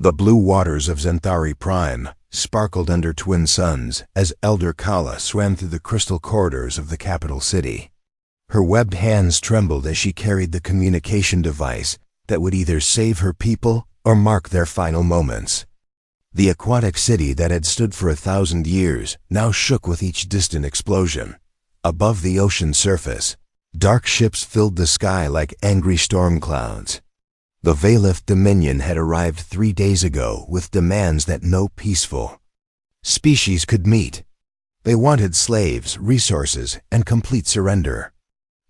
The blue waters of Xanthari Prime sparkled under twin suns as Elder Kala swam through the crystal corridors of the capital city. Her webbed hands trembled as she carried the communication device that would either save her people or mark their final moments. The aquatic city that had stood for 1,000 years now shook with each distant explosion. Above the ocean surface, dark ships filled the sky like angry storm clouds. The Valith Dominion had arrived 3 days ago with demands that no peaceful species could meet. They wanted slaves, resources, and complete surrender.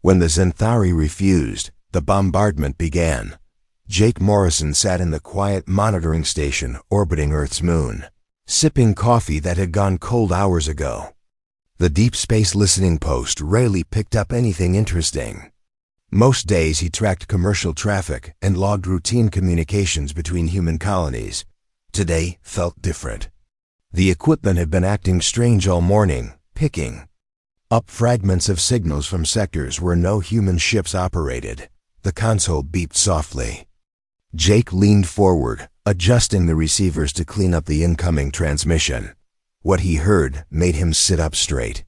When the Xanthari refused, the bombardment began. Jake Morrison sat in the quiet monitoring station orbiting Earth's moon, sipping coffee that had gone cold hours ago. The Deep Space Listening Post rarely picked up anything interesting. Most days he tracked commercial traffic and logged routine communications between human colonies. Today felt different. The equipment had been acting strange all morning, picking up fragments of signals from sectors where no human ships operated. The console beeped softly. Jake leaned forward, adjusting the receivers to clean up the incoming transmission. What he heard made him sit up straight.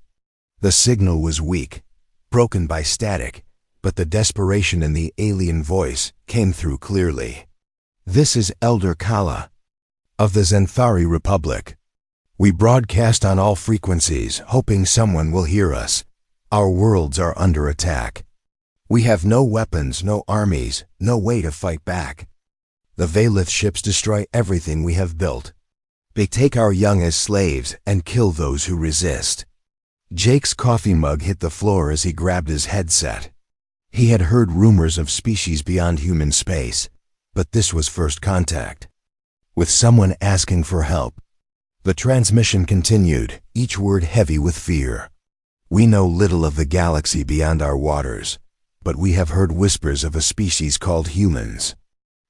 The signal was weak, broken by static, but the desperation in the alien voice came through clearly. "This is Elder Kala of the Xanthari Republic. We broadcast on all frequencies, hoping someone will hear us. Our worlds are under attack. We have no weapons, no armies, no way to fight back. The Valith ships destroy everything we have built. They take our young as slaves and kill those who resist." Jake's coffee mug hit the floor as he grabbed his headset. He had heard rumors of species beyond human space, but this was first contact with someone asking for help. The transmission continued, each word heavy with fear. "We know little of the galaxy beyond our waters, but we have heard whispers of a species called humans.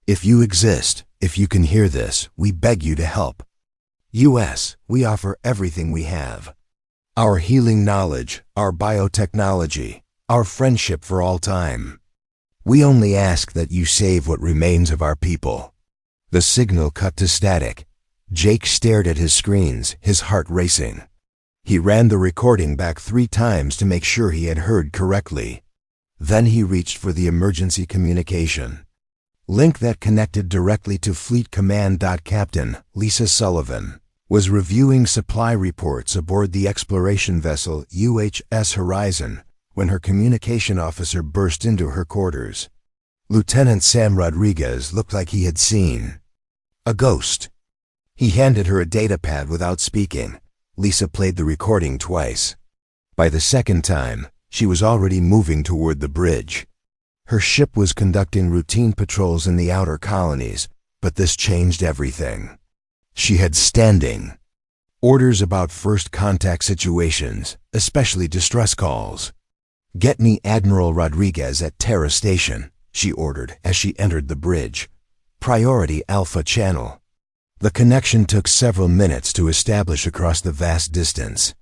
If you exist, if you can hear this, we beg you to help. US, we offer everything we have. Our healing knowledge, our biotechnology, our friendship for all time. We only ask that you save what remains of our people." The signal cut to static. Jake stared at his screens, his heart racing. He ran the recording back 3 times to make sure he had heard correctly. Then he reached for the emergency communication link that connected directly to Fleet Command. Captain Lisa Sullivan was reviewing supply reports aboard the exploration vessel UHS Horizon when her communication officer burst into her quarters. Lieutenant Sam Rodriguez looked like he had seen a ghost. He handed her a datapad without speaking. Lisa played the recording twice. By the second time, she was already moving toward the bridge. Her ship was conducting routine patrols in the outer colonies, but this changed everything. She had standing orders about first contact situations, especially distress calls. "Get me Admiral Rodriguez at Terra Station," she ordered as she entered the bridge. "Priority Alpha Channel." The connection took several minutes to establish across the vast distance.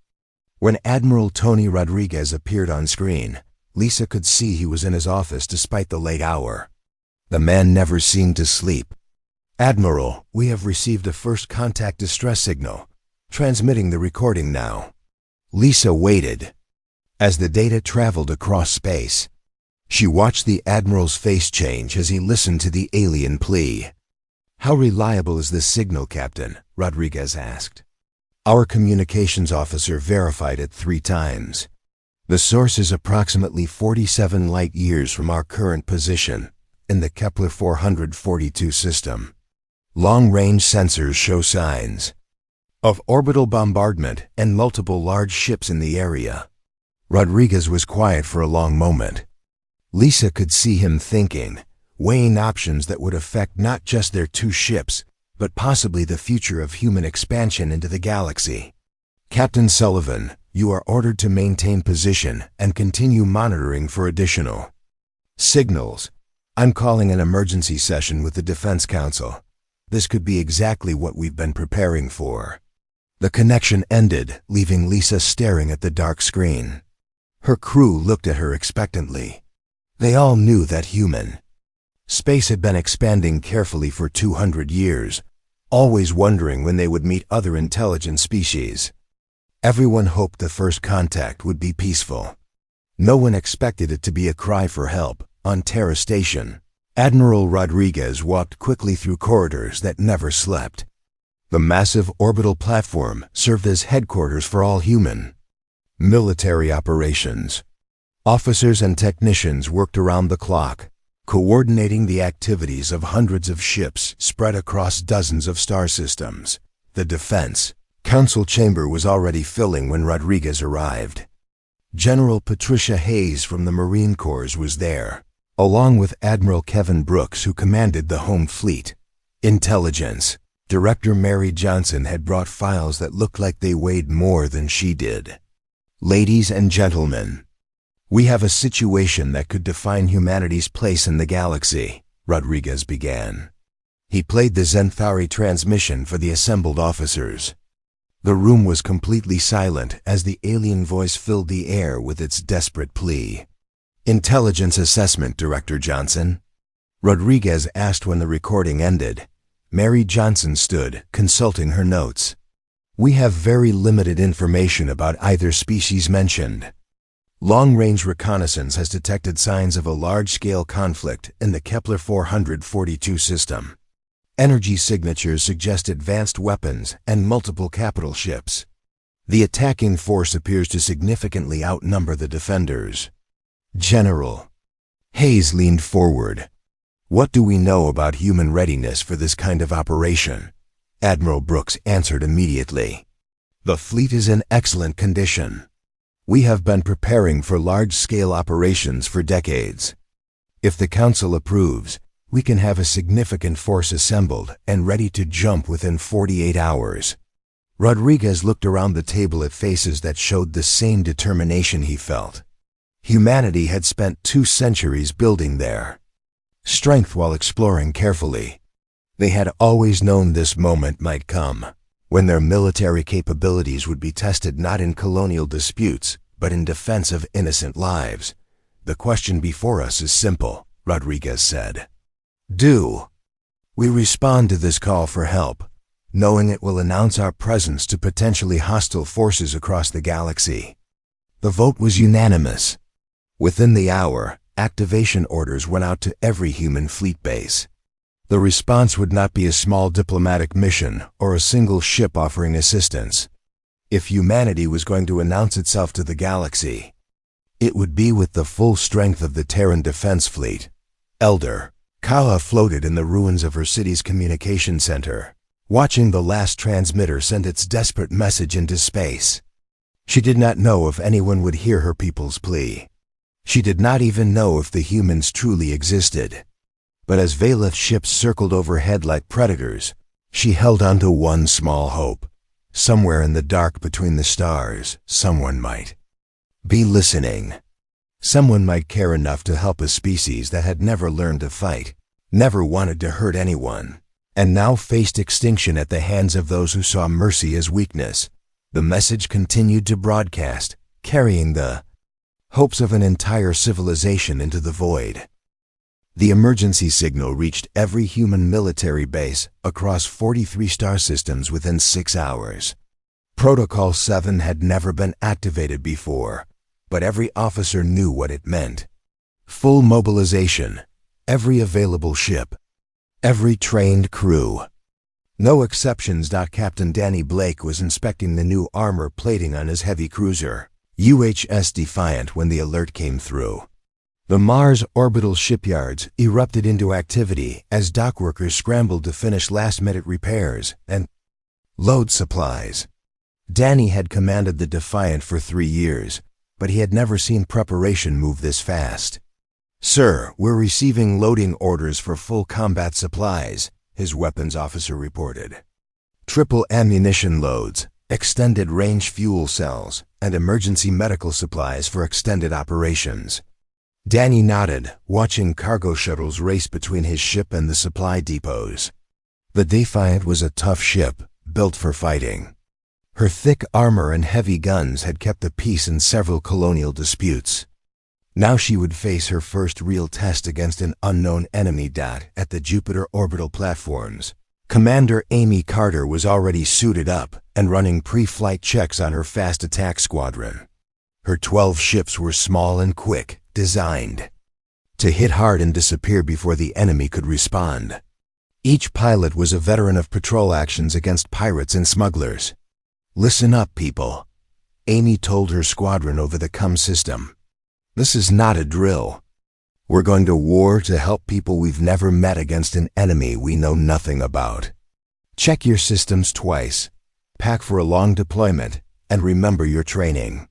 When Admiral Tony Rodriguez appeared on screen, Lisa could see he was in his office despite the late hour. The man never seemed to sleep. "Admiral, we have received a first contact distress signal. Transmitting the recording now." Lisa waited as the data traveled across space. She watched the Admiral's face change as he listened to the alien plea. "How reliable is this signal, Captain?" Rodriguez asked. "Our communications officer verified it 3 times. The source is approximately 47 light years from our current position in the Kepler 442 system. Long-range sensors show signs of orbital bombardment and multiple large ships in the area." Rodriguez was quiet for a long moment. Lisa could see him thinking, weighing options that would affect not just their 2 ships, but possibly the future of human expansion into the galaxy. "Captain Sullivan, you are ordered to maintain position and continue monitoring for additional signals. I'm calling an emergency session with the Defense Council. This could be exactly what we've been preparing for." The connection ended, leaving Lisa staring at the dark screen. Her crew looked at her expectantly. They all knew that human space had been expanding carefully for 200 years, always wondering when they would meet other intelligent species. Everyone hoped the first contact would be peaceful. No one expected it to be a cry for help. On Terra Station, Admiral Rodriguez walked quickly through corridors that never slept. The massive orbital platform served as headquarters for all human military operations. Officers and technicians worked around the clock, coordinating the activities of hundreds of ships spread across dozens of star systems. The Defense Council chamber was already filling when Rodriguez arrived. General Patricia Hayes from the Marine Corps was there, along with Admiral Kevin Brooks, who commanded the Home Fleet. Intelligence Director Mary Johnson had brought files that looked like they weighed more than she did. Ladies and gentlemen, we have a situation that could define humanity's place in the galaxy, Rodriguez began. He played the Zenthari transmission for the assembled officers. The room was completely silent as the alien voice filled the air with its desperate plea. Intelligence Assessment, Director Johnson? Rodriguez asked when the recording ended. Mary Johnson stood, consulting her notes. We have very limited information about either species mentioned. Long-range reconnaissance has detected signs of a large-scale conflict in the Kepler 442 system. Energy signatures suggest advanced weapons and multiple capital ships. The attacking force appears to significantly outnumber the defenders. General. Hayes leaned forward. What do we know about human readiness for this kind of operation? Admiral Brooks answered immediately. The fleet is in excellent condition. We have been preparing for large-scale operations for decades. If the Council approves, we can have a significant force assembled and ready to jump within 48 hours. Rodriguez looked around the table at faces that showed the same determination he felt. Humanity had spent 2 centuries building their strength while exploring carefully. They had always known this moment might come, when their military capabilities would be tested not in colonial disputes, but in defense of innocent lives. The question before us is simple, Rodriguez said. Do we respond to this call for help, knowing it will announce our presence to potentially hostile forces across the galaxy? The vote was unanimous. Within the hour, activation orders went out to every human fleet base. The response would not be a small diplomatic mission or a single ship offering assistance. If humanity was going to announce itself to the galaxy, it would be with the full strength of the Terran Defense Fleet. Elder Kala floated in the ruins of her city's communication center, watching the last transmitter send its desperate message into space. She did not know if anyone would hear her people's plea. She did not even know if the humans truly existed. But as Valeth ships circled overhead like predators, she held on to one small hope. Somewhere in the dark between the stars, someone might be listening. Someone might care enough to help a species that had never learned to fight, never wanted to hurt anyone, and now faced extinction at the hands of those who saw mercy as weakness. The message continued to broadcast, carrying the hopes of an entire civilization into the void. The emergency signal reached every human military base across 43 star systems within 6 hours. Protocol 7 had never been activated before, but every officer knew what it meant. Full mobilization, every available ship, every trained crew. No exceptions. Captain Danny Blake was inspecting the new armor plating on his heavy cruiser, UHS Defiant, when the alert came through. The Mars orbital shipyards erupted into activity as dockworkers scrambled to finish last-minute repairs and load supplies. Danny had commanded the Defiant for 3 years, but he had never seen preparation move this fast. "Sir, we're receiving loading orders for full combat supplies," his weapons officer reported. "Triple ammunition loads, extended range fuel cells, and emergency medical supplies for extended operations." Danny nodded, watching cargo shuttles race between his ship and the supply depots. The Defiant was a tough ship, built for fighting. Her thick armor and heavy guns had kept the peace in several colonial disputes. Now she would face her first real test against an unknown enemy. At the Jupiter orbital platforms, Commander Amy Carter was already suited up and running pre-flight checks on her fast attack squadron. Her 12 ships were small and quick, designed to hit hard and disappear before the enemy could respond. Each pilot was a veteran of patrol actions against pirates and smugglers. "Listen up, people," Amy told her squadron over the comm system. "This is not a drill. We're going to war to help people we've never met against an enemy we know nothing about. Check your systems twice, pack for a long deployment, and remember your training."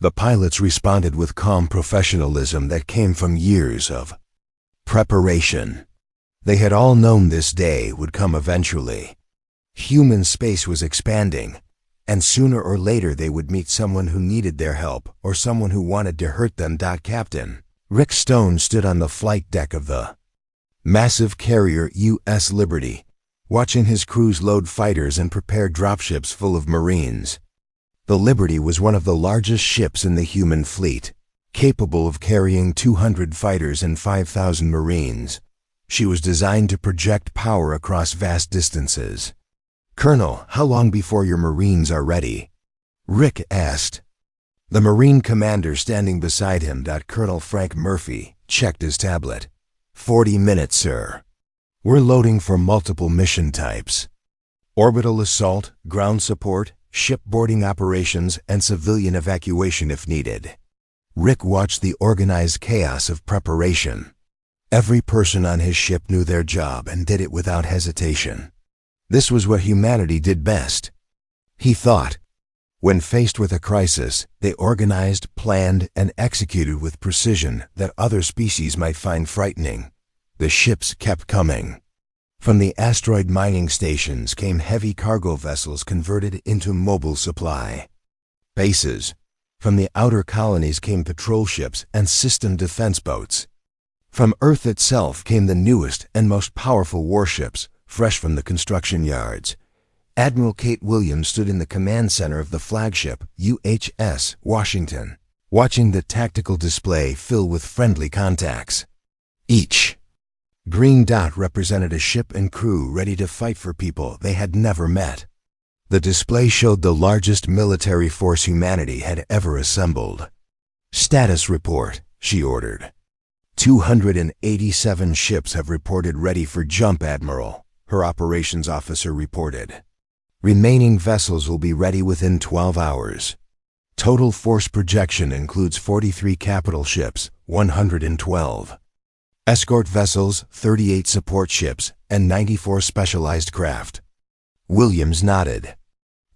The pilots responded with calm professionalism that came from years of preparation. They had all known this day would come eventually. Human space was expanding, and sooner or later they would meet someone who needed their help or someone who wanted to hurt them. Captain Rick Stone stood on the flight deck of the massive carrier U.S. Liberty, watching his crews load fighters and prepare dropships full of Marines. The Liberty was one of the largest ships in the human fleet, capable of carrying 200 fighters and 5,000 Marines. She was designed to project power across vast distances. "Colonel, how long before your Marines are ready?" Rick asked. The Marine commander standing beside him, Colonel Frank Murphy, checked his tablet. 40 minutes, sir. We're loading for multiple mission types: orbital assault, ground support, shipboarding operations, and civilian evacuation if needed." Rick watched the organized chaos of preparation. Every person on his ship knew their job and did it without hesitation. This was what humanity did best. He thought. When faced with a crisis, they organized, planned, and executed with precision that other species might find frightening. The ships kept coming. From the asteroid mining stations came heavy cargo vessels converted into mobile supply bases. From the outer colonies came patrol ships and system defense boats. From Earth itself came the newest and most powerful warships, fresh from the construction yards. Admiral Kate Williams stood in the command center of the flagship UHS Washington, watching the tactical display fill with friendly contacts. Each green dot represented a ship and crew ready to fight for people they had never met. The display showed the largest military force humanity had ever assembled. "Status report," she ordered. 287 ships have reported ready for jump, Admiral," her operations officer reported. "Remaining vessels will be ready within 12 hours. Total force projection includes 43 capital ships, 112 escort vessels, 38 support ships, and 94 specialized craft." Williams nodded.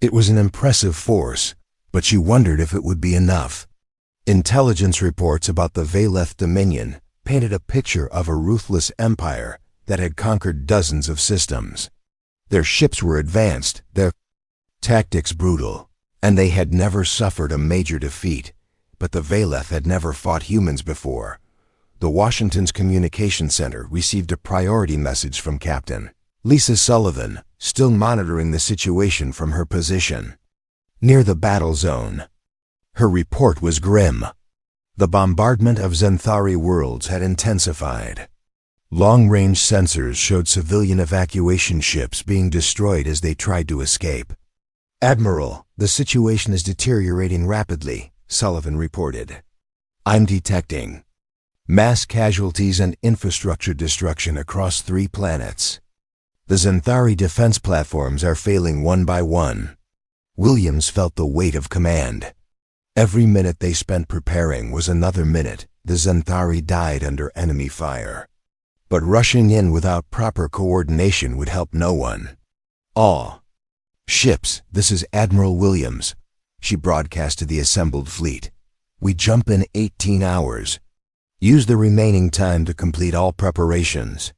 It was an impressive force, but she wondered if it would be enough. Intelligence reports about the Valeth Dominion painted a picture of a ruthless empire that had conquered dozens of systems. Their ships were advanced, their tactics brutal, and they had never suffered a major defeat. But the Valeth had never fought humans before. The Washington's communication center received a priority message from Captain Lisa Sullivan, still monitoring the situation from her position near the battle zone. Her report was grim. The bombardment of Xanthari worlds had intensified. Long-range sensors showed civilian evacuation ships being destroyed as they tried to escape. "Admiral, the situation is deteriorating rapidly," Sullivan reported. "I'm detecting mass casualties and infrastructure destruction across 3 planets. The Xanthari defense platforms are failing one by one." Williams felt the weight of command. Every minute they spent preparing was another minute the Xanthari died under enemy fire. But rushing in without proper coordination would help no one. "All ships, this is Admiral Williams," she broadcast to the assembled fleet. "We jump in 18 hours. Use the remaining time to complete all preparations.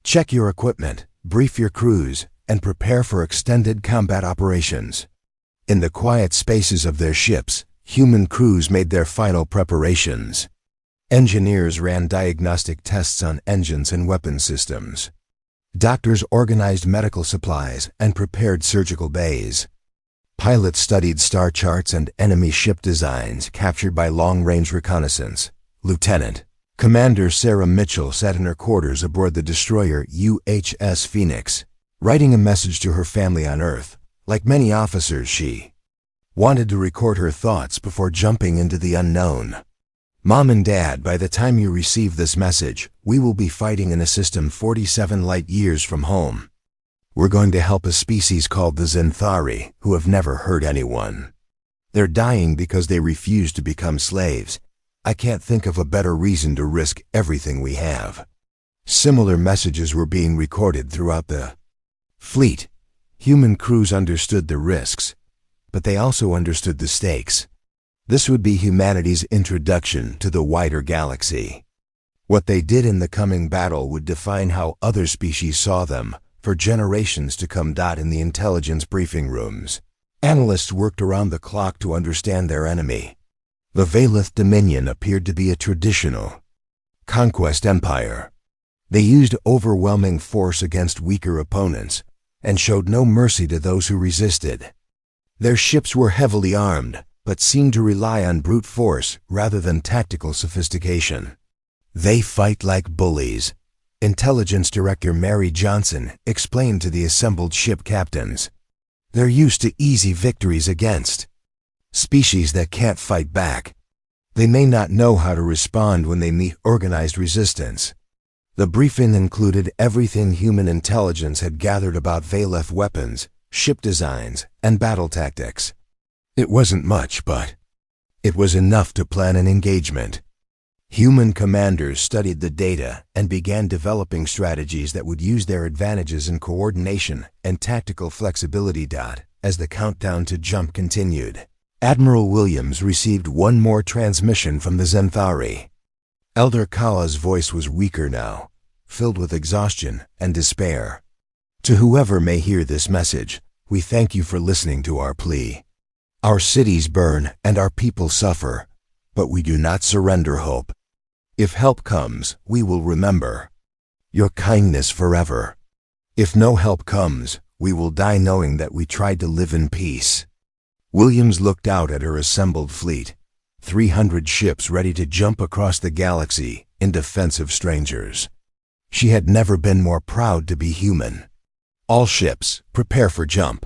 Check your equipment, brief your crews, and prepare for extended combat operations." In the quiet spaces of their ships, human crews made their final preparations. Engineers ran diagnostic tests on engines and weapon systems. Doctors organized medical supplies and prepared surgical bays. Pilots studied star charts and enemy ship designs captured by long-range reconnaissance. Lieutenant Commander Sarah Mitchell sat in her quarters aboard the destroyer UHS Phoenix, Writing a message to her family on Earth, like many officers, she wanted to record her thoughts before jumping into the unknown. Mom and Dad, by the time you receive this message, we will be fighting in a system 47 light years from home. We're going to help a species called the Zenthari, who have never hurt anyone. They're dying because they refuse to become slaves. I can't think of a better reason to risk everything we have. Similar messages were being recorded throughout the fleet. Human crews understood the risks, but they also understood the stakes. This would be humanity's introduction to the wider galaxy. What they did in the coming battle would define how other species saw them for generations to come. In the intelligence briefing rooms, analysts worked around the clock to understand their enemy. The Valeth Dominion appeared to be a traditional conquest empire. They used overwhelming force against weaker opponents and showed no mercy to those who resisted. Their ships were heavily armed, but seemed to rely on brute force rather than tactical sophistication. They fight like bullies, Intelligence Director Mary Johnson explained to the assembled ship captains. They're used to easy victories against species that can't fight back. They may not know how to respond when they meet organized resistance. The briefing included everything human intelligence had gathered about Valeth weapons, ship designs, and battle tactics. It wasn't much, but it was enough to plan an engagement. Human commanders studied the data and began developing strategies that would use their advantages in coordination and tactical flexibility. As the countdown to jump continued, Admiral Williams received one more transmission from the Zenthari. Elder Kala's voice was weaker now, filled with exhaustion and despair. To whoever may hear this message, we thank you for listening to our plea. Our cities burn and our people suffer, but we do not surrender hope. If help comes, we will remember your kindness forever. If no help comes, we will die knowing that we tried to live in peace. Williams looked out at her assembled fleet, 300 ships ready to jump across the galaxy in defense of strangers. She had never been more proud to be human. All ships, prepare for jump.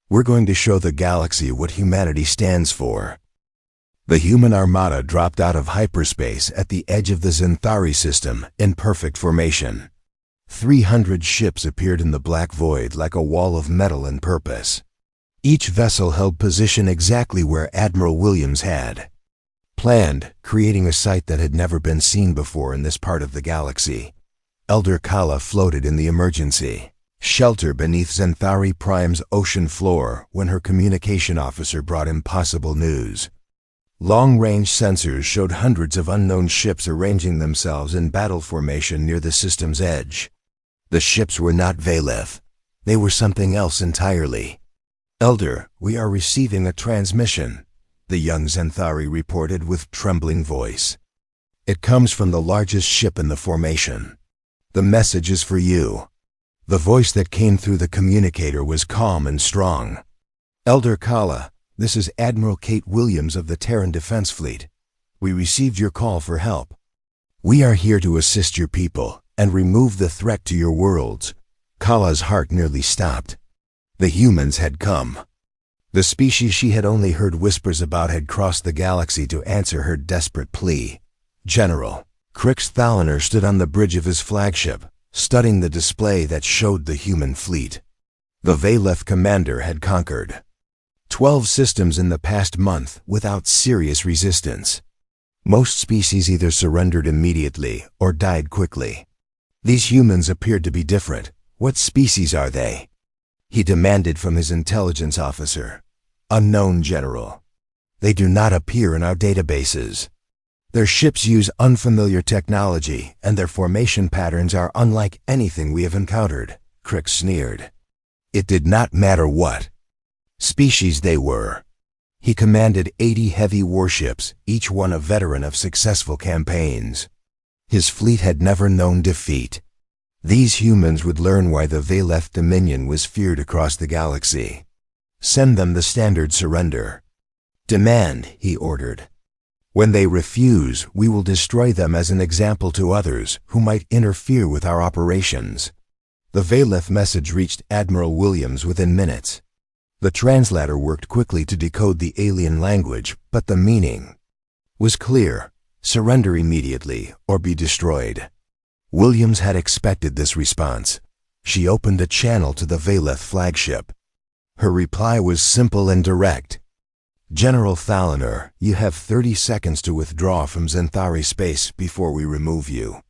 We're going to show the galaxy what humanity stands for. The human armada dropped out of hyperspace at the edge of the Zenthari system in perfect formation. 300 ships appeared in the black void like a wall of metal and purpose. Each vessel held position exactly where Admiral Williams had planned, creating a sight that had never been seen before in this part of the galaxy. Elder Kala floated in the emergency shelter beneath Zenthari Prime's ocean floor when her communication officer brought impossible news. Long-range sensors showed hundreds of unknown ships arranging themselves in battle formation near the system's edge. The ships were not Valeth. They were something else entirely. Elder, we are receiving a transmission, the young Zenthari reported with trembling voice. It comes from the largest ship in the formation. The message is for you. The voice that came through the communicator was calm and strong. Elder Kala, this is Admiral Kate Williams of the Terran Defense Fleet. We received your call for help. We are here to assist your people and remove the threat to your worlds. Kala's heart nearly stopped. The humans had come. The species she had only heard whispers about had crossed the galaxy to answer her desperate plea. General Crix Thaliner stood on the bridge of his flagship, studying the display that showed the human fleet. The Valeth commander had conquered 12 systems in the past month without serious resistance. Most species either surrendered immediately or died quickly. These humans appeared to be different. What species are they? He demanded from his intelligence officer. Unknown, General. They do not appear in our databases. Their ships use unfamiliar technology, and their formation patterns are unlike anything we have encountered, Crix sneered. It did not matter what species they were. He commanded 80 heavy warships, each one a veteran of successful campaigns. His fleet had never known defeat. These humans would learn why the Valeth Dominion was feared across the galaxy. Send them the standard surrender. Demand, he ordered. When they refuse, we will destroy them as an example to others who might interfere with our operations. The Valeth message reached Admiral Williams within minutes. The translator worked quickly to decode the alien language, but the meaning was clear: surrender immediately or be destroyed. Williams had expected this response. She opened a channel to the Valeth flagship. Her reply was simple and direct. General Thaliner, you have 30 seconds to withdraw from Zenthari space before we remove you.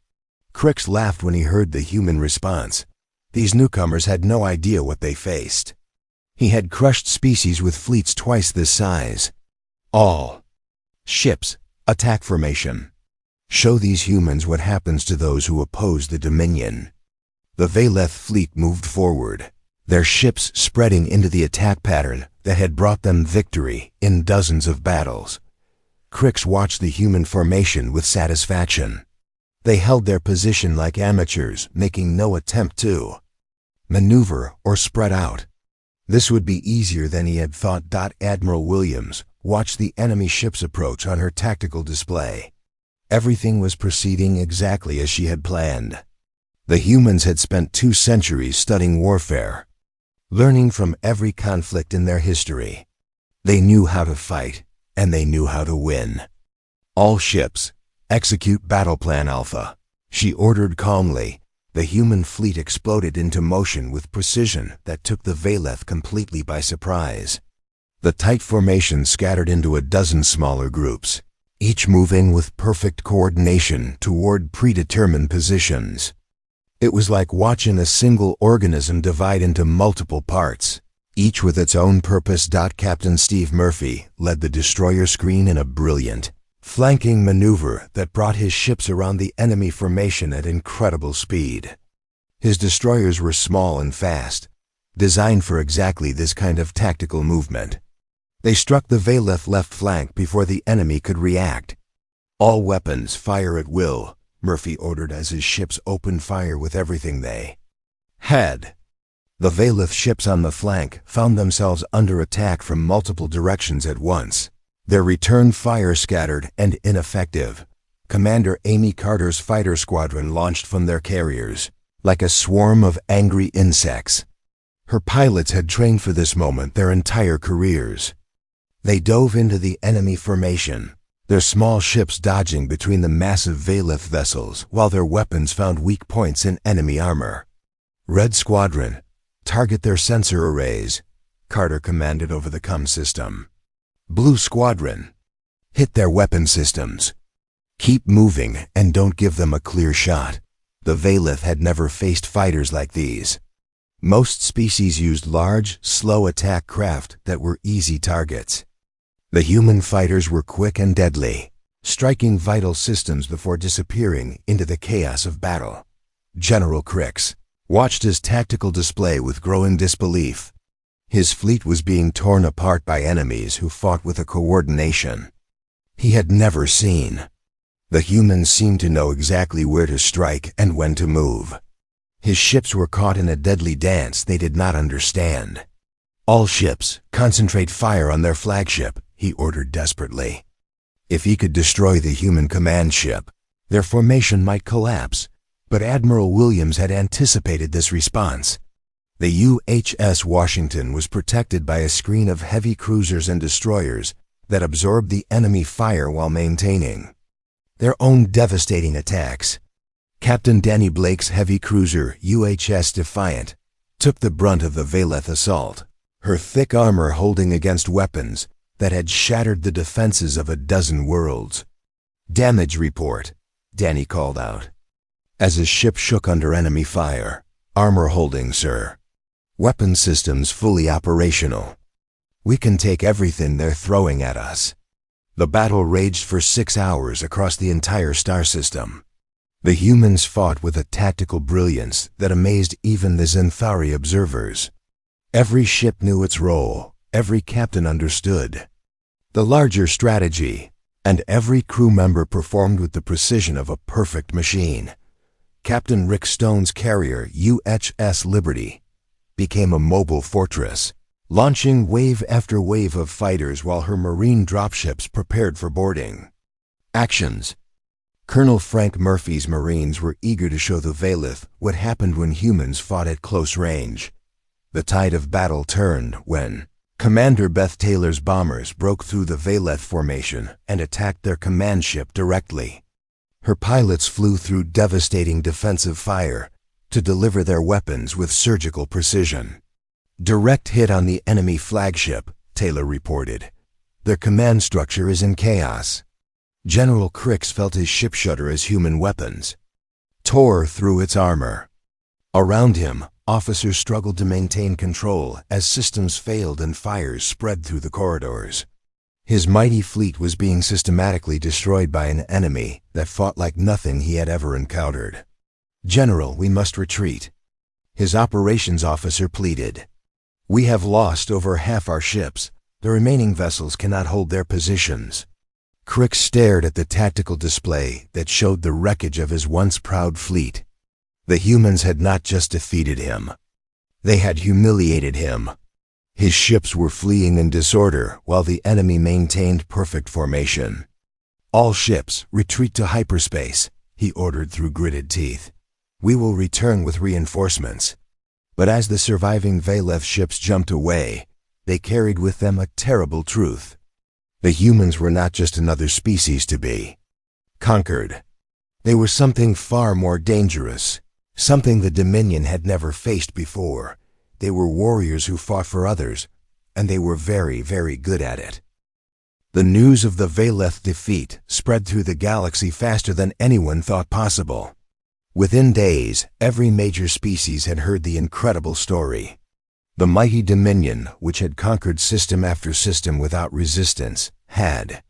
Crix laughed when he heard the human response. These newcomers had no idea what they faced. He had crushed species with fleets twice this size. All ships, attack formation. Show these humans what happens to those who oppose the Dominion. The Valeth fleet moved forward, their ships spreading into the attack pattern that had brought them victory in dozens of battles. Crix watched the human formation with satisfaction. They held their position like amateurs, making no attempt to maneuver or spread out. This would be easier than he had thought. Admiral Williams watched the enemy ships approach on her tactical display. Everything was proceeding exactly as she had planned. The humans had spent 2 centuries studying warfare, learning from every conflict in their history. They knew how to fight, and they knew how to win. All ships, execute Battle Plan Alpha, she ordered calmly. The human fleet exploded into motion with precision that took the Valeth completely by surprise. The tight formation scattered into a dozen smaller groups, each moving with perfect coordination toward predetermined positions. It was like watching a single organism divide into multiple parts, each with its own purpose. Captain Steve Murphy led the destroyer screen in a brilliant, flanking maneuver that brought his ships around the enemy formation at incredible speed. His destroyers were small and fast, designed for exactly this kind of tactical movement. They struck the Valeth left flank before the enemy could react. All weapons fire at will, Murphy ordered as his ships opened fire with everything they had. The Valeth ships on the flank found themselves under attack from multiple directions at once. Their return fire scattered and ineffective. Commander Amy Carter's fighter squadron launched from their carriers, like a swarm of angry insects. Her pilots had trained for this moment their entire careers. They dove into the enemy formation, their small ships dodging between the massive Valeth vessels while their weapons found weak points in enemy armor. Red Squadron, target their sensor arrays, Carter commanded over the comm system. Blue Squadron, hit their weapon systems. Keep moving and don't give them a clear shot. The Valeth had never faced fighters like these. Most species used large, slow attack craft that were easy targets. The human fighters were quick and deadly, striking vital systems before disappearing into the chaos of battle. General Crix watched his tactical display with growing disbelief. His fleet was being torn apart by enemies who fought with a coordination he had never seen. The humans seemed to know exactly where to strike and when to move. His ships were caught in a deadly dance they did not understand. All ships, concentrate fire on their flagship, he ordered desperately. If he could destroy the human command ship, their formation might collapse, but Admiral Williams had anticipated this response. The UHS Washington was protected by a screen of heavy cruisers and destroyers that absorbed the enemy fire while maintaining their own devastating attacks. Captain Danny Blake's heavy cruiser, UHS Defiant, took the brunt of the Valeth assault, her thick armor holding against weapons that had shattered the defenses of a dozen worlds. Damage report, Danny called out, as his ship shook under enemy fire. Armor holding, sir. Weapon systems fully operational. We can take everything they're throwing at us. The battle raged for 6 hours across the entire star system. The humans fought with a tactical brilliance that amazed even the Zenthari observers. Every ship knew its role, every captain understood the larger strategy, and every crew member performed with the precision of a perfect machine. Captain Rick Stone's carrier, UHS Liberty, became a mobile fortress, launching wave after wave of fighters while her marine dropships prepared for boarding. Actions. Colonel Frank Murphy's Marines were eager to show the Valith what happened when humans fought at close range. The tide of battle turned when Commander Beth Taylor's bombers broke through the Valith formation and attacked their command ship directly. Her pilots flew through devastating defensive fire to deliver their weapons with surgical precision. "Direct hit on the enemy flagship," Taylor reported. "Their command structure is in chaos." General Crix felt his ship shudder as human weapons tore through its armor. Around him, officers struggled to maintain control as systems failed and fires spread through the corridors. His mighty fleet was being systematically destroyed by an enemy that fought like nothing he had ever encountered. "General, we must retreat," his operations officer pleaded. "We have lost over half our ships. The remaining vessels cannot hold their positions." Crix stared at the tactical display that showed the wreckage of his once proud fleet. The humans had not just defeated him. They had humiliated him. His ships were fleeing in disorder while the enemy maintained perfect formation. "All ships, retreat to hyperspace," he ordered through gritted teeth. "We will return with reinforcements." But as the surviving Valeth ships jumped away, they carried with them a terrible truth. The humans were not just another species to be conquered. They were something far more dangerous, something the Dominion had never faced before. They were warriors who fought for others, and they were very, very good at it. The news of the Valeth defeat spread through the galaxy faster than anyone thought possible. Within days, every major species had heard the incredible story. The mighty Dominion, which had conquered system after system without resistance, had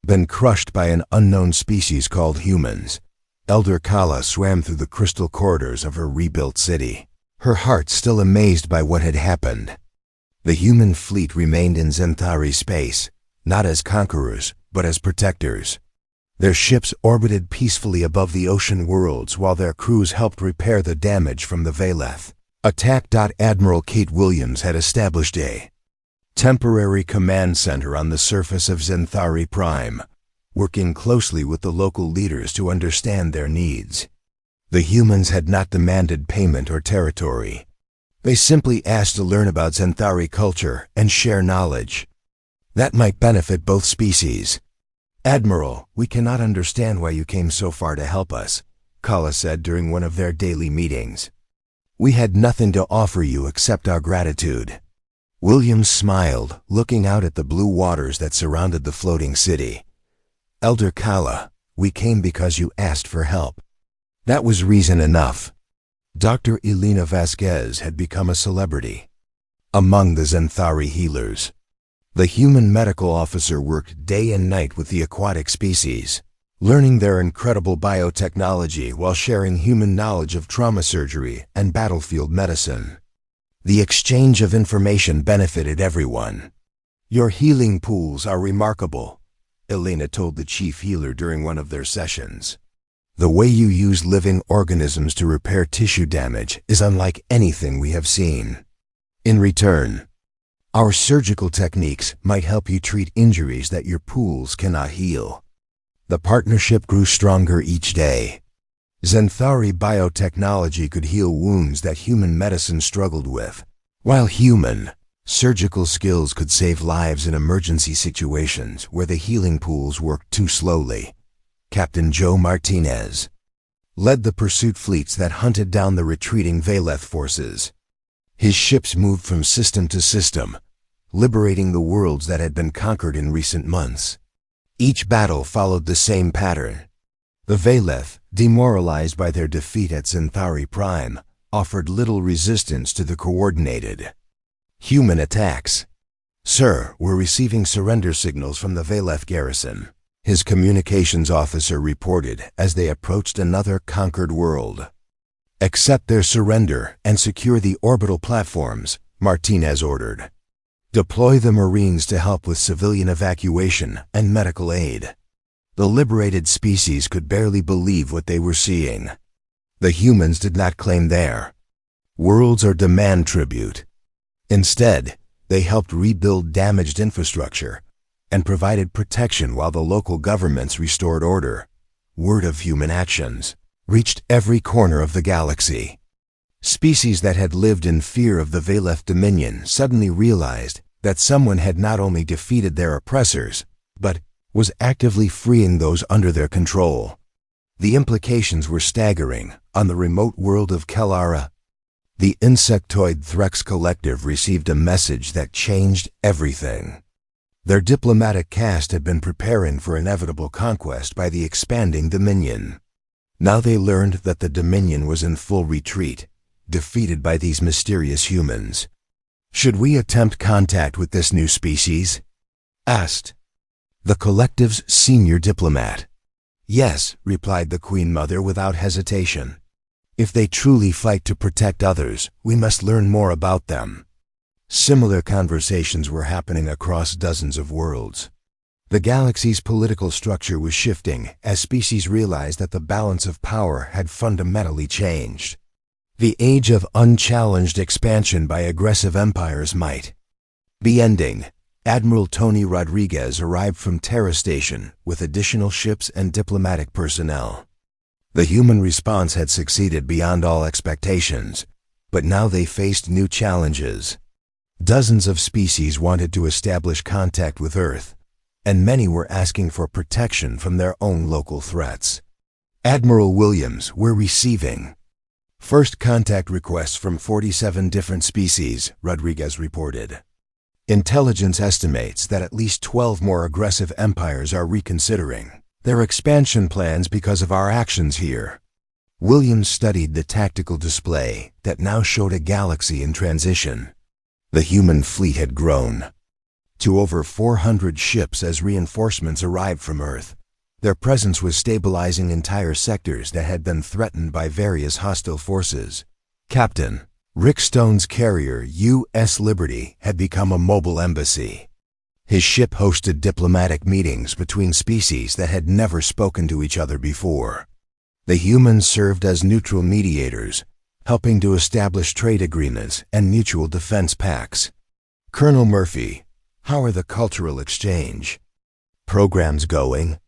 been crushed by an unknown species called humans. Elder Kala swam through the crystal corridors of her rebuilt city, her heart still amazed by what had happened. The human fleet remained in Zenthari space, not as conquerors, but as protectors. Their ships orbited peacefully above the ocean worlds while their crews helped repair the damage from the Valeth. Admiral Kate Williams had established a temporary command center on the surface of Zenthari Prime, working closely with the local leaders to understand their needs. The humans had not demanded payment or territory. They simply asked to learn about Zenthari culture and share knowledge that might benefit both species. "Admiral, we cannot understand why you came so far to help us," Kala said during one of their daily meetings. "We had nothing to offer you except our gratitude." Williams smiled, looking out at the blue waters that surrounded the floating city. "Elder Kala, we came because you asked for help." That was reason enough. Dr. Elena Vasquez had become a celebrity among the Zenthari healers. The human medical officer worked day and night with the aquatic species, learning their incredible biotechnology while sharing human knowledge of trauma surgery and battlefield medicine. The exchange of information benefited everyone. "Your healing pools are remarkable," Elena told the chief healer during one of their sessions. "The way you use living organisms to repair tissue damage is unlike anything we have seen. In return, our surgical techniques might help you treat injuries that your pools cannot heal." The partnership grew stronger each day. Zenthari biotechnology could heal wounds that human medicine struggled with, while human surgical skills could save lives in emergency situations where the healing pools worked too slowly. Captain Joe Martinez led the pursuit fleets that hunted down the retreating Valeth forces. His ships moved from system to system, liberating the worlds that had been conquered in recent months. Each battle followed the same pattern. The Valeth, demoralized by their defeat at Zenthari Prime, offered little resistance to the coordinated human attacks. "Sir, we're receiving surrender signals from the Valeth garrison," his communications officer reported as they approached another conquered world. "Accept their surrender and secure the orbital platforms," Martinez ordered. "Deploy the Marines to help with civilian evacuation and medical aid." The liberated species could barely believe what they were seeing. The humans did not claim their worlds or demand tribute. Instead, they helped rebuild damaged infrastructure and provided protection while the local governments restored order. word of human actions, reached every corner of the galaxy. Species that had lived in fear of the Valeth Dominion suddenly realized that someone had not only defeated their oppressors, but was actively freeing those under their control. The implications were staggering. On the remote world of Kellara, the insectoid Threx Collective received a message that changed everything. Their diplomatic caste had been preparing for inevitable conquest by the expanding Dominion. Now they learned that the Dominion was in full retreat, defeated by these mysterious humans. "Should we attempt contact with this new species?" asked the collective's senior diplomat. "Yes," replied the Queen Mother without hesitation. "If they truly fight to protect others, we must learn more about them." Similar conversations were happening across dozens of worlds. The galaxy's political structure was shifting as species realized that the balance of power had fundamentally changed. The age of unchallenged expansion by aggressive empires might be ending. Admiral Tony Rodriguez arrived from Terra Station with additional ships and diplomatic personnel. The human response had succeeded beyond all expectations, but now they faced new challenges. Dozens of species wanted to establish contact with Earth, and many were asking for protection from their own local threats. Admiral Williams were receiving first contact requests from 47 different species, Rodriguez reported. Intelligence estimates that at least 12 more aggressive empires are reconsidering their expansion plans because of our actions here. Williams studied the tactical display that now showed a galaxy in transition. The human fleet had grown to over 400 ships as reinforcements arrived from Earth. Their presence was stabilizing entire sectors that had been threatened by various hostile forces. Captain Rick Stone's carrier U.S. Liberty had become a mobile embassy. His ship hosted diplomatic meetings between species that had never spoken to each other before. The humans served as neutral mediators, helping to establish trade agreements and mutual defense pacts. "Colonel Murphy, how are the cultural exchange programs going?"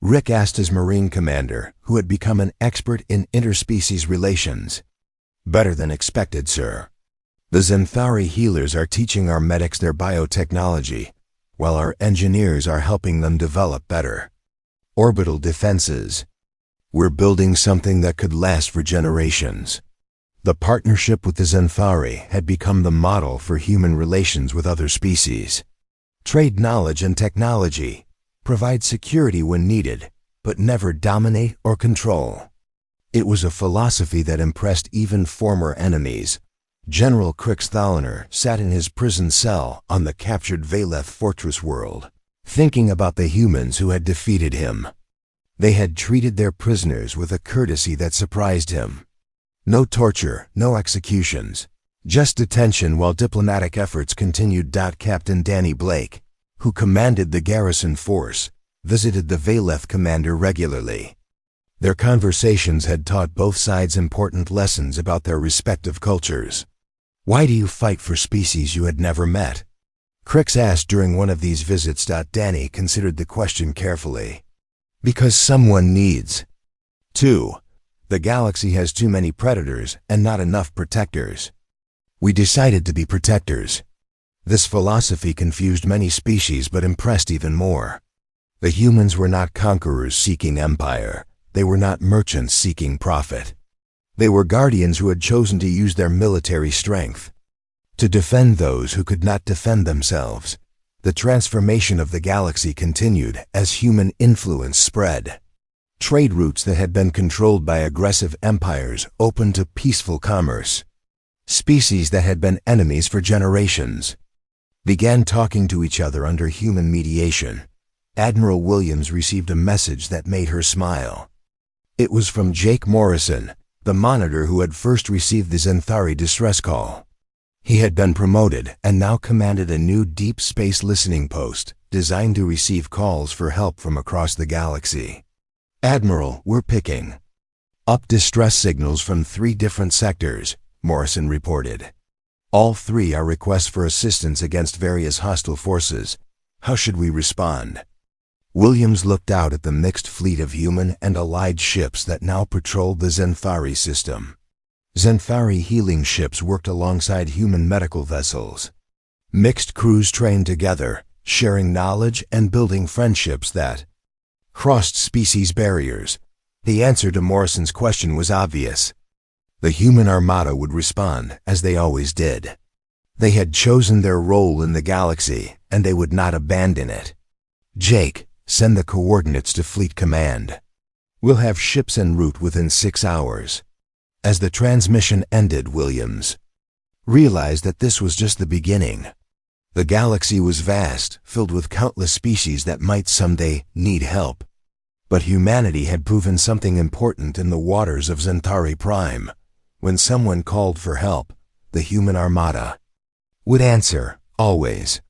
Rick asked his Marine commander, who had become an expert in interspecies relations. "Better than expected, sir. The Xanthari healers are teaching our medics their biotechnology, while our engineers are helping them develop better orbital defenses. We're building something that could last for generations." The partnership with the Xanthari had become the model for human relations with other species. Trade knowledge and technology, provide security when needed, but never dominate or control. It was a philosophy that impressed even former enemies. General Crix Thaliner sat in his prison cell on the captured Valeth fortress world, thinking about the humans who had defeated him. They had treated their prisoners with a courtesy that surprised him. No torture, no executions, just detention while diplomatic efforts continued. Captain Danny Blake, who commanded the garrison force, visited the Valeth commander regularly. Their conversations had taught both sides important lessons about their respective cultures. "Why do you fight for species you had never met?" Crix asked during one of these visits. Danny considered the question carefully. "Because someone needs to. The galaxy has too many predators and not enough protectors. We decided to be protectors." This philosophy confused many species but impressed even more. The humans were not conquerors seeking empire. They were not merchants seeking profit. They were guardians who had chosen to use their military strength to defend those who could not defend themselves. The transformation of the galaxy continued as human influence spread. Trade routes that had been controlled by aggressive empires opened to peaceful commerce. Species that had been enemies for generations began talking to each other under human mediation. Admiral Williams received a message that made her smile. It was from Jake Morrison, the monitor who had first received the Xanthari distress call. He had been promoted and now commanded a new deep space listening post designed to receive calls for help from across the galaxy. "Admiral, we're picking up distress signals from 3 different sectors," Morrison reported. "All 3 are requests for assistance against various hostile forces. How should we respond?" Williams looked out at the mixed fleet of human and allied ships that now patrolled the Zenthari system. Zenthari healing ships worked alongside human medical vessels. Mixed crews trained together, sharing knowledge and building friendships that crossed species barriers. The answer to Morrison's question was obvious. The human armada would respond, as they always did. They had chosen their role in the galaxy, and they would not abandon it. Jake, send the coordinates to Fleet Command. We'll have ships en route within 6 hours. As the transmission ended, Williams realized that this was just the beginning. The galaxy was vast, filled with countless species that might someday need help. But humanity had proven something important in the waters of Zenthari Prime. When someone called for help, the human armada would answer, always.